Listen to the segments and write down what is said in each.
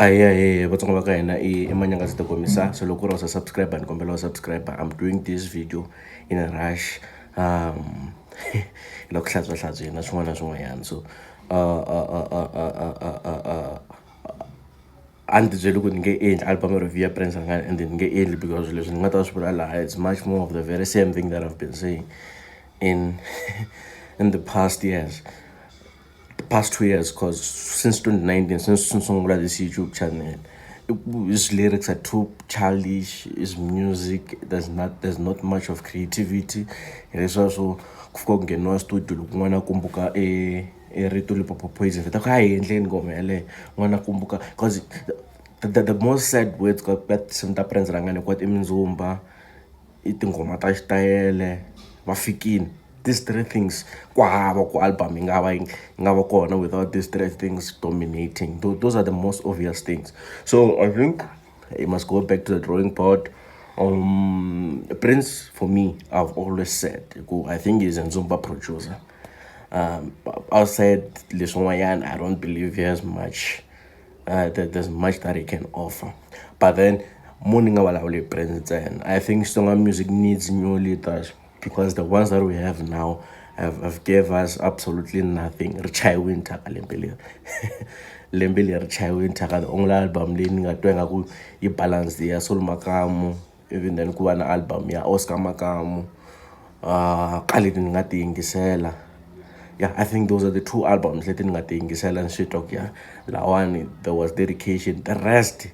Aye, vatsonga va ka hina i Manyanga ndzi ta komisa. So loko u ri wa subscribe ni kombela u subscribe. I'm doing this video in a rush. La ku hlantswa na swin'wana na swin'wanyana. So a ni ti byeli ku ni nge endli album review ya Prince Rangane and ni nge endli because leswi ni nga ta swi vula laha it's much more of the very same thing that I've been saying in in the past years. The past 2 years, because since 2019, since this YouTube channel, his lyrics are too childish. His music, there's not much of creativity. It is also kufika kungenwa studio loko n'wana kumbuka rito lipopo poison ta ka endleni ngoma yale n'wana kumbuka because the most sad words that simta Prince Rangane kwat iminzumba itingoma ta xitayele va fikini. These three things kwahava ku album ingava kona without these three things dominating. Those are the most obvious things. So I think you must go back to the drawing board. Prince, for me, I've always said I think he's a Nzumba producer. Outside Liswayan, I don't believe he has much there's much that he can offer. But then morning Prince, and I think stronger music needs new leaders, because the ones that we have now have gave us absolutely nothing. Richai Winter Lembele Richai Winter, the only album leaning at doing a balance there. Soul Makamu, even then Kuana album, yeah, Oscar Makamu, Kalidin Ngati Ngisela. Yeah, I think those are the two albums. Letting Ngati Ngisela and Shit Talk, yeah. La one, there was dedication. The rest,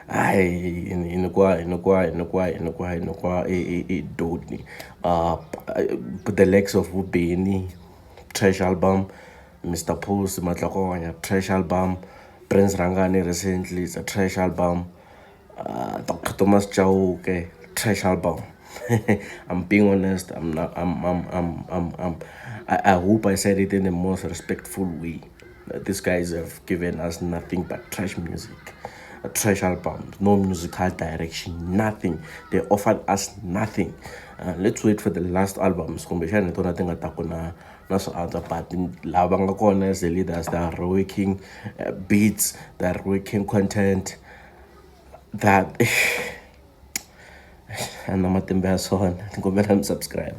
inokwa dodni. But the legs of Ubeni, trash album. Mr. Post Matlakonya, trash album. Prince Rangane recently, it's a trash album. Dr. Thomas Chauke, trash album. I'm being honest. I'm not. I hope I said it in the most respectful way. These guys have given us nothing but trash music, trash albums, no musical direction, nothing. They offered us nothing. Let's wait for the last albums. Kumbexana to nothing atakuna na so other, but lava nga kona as the leaders, they are working beats, they are working content that and I'm at the best one. Go subscribe.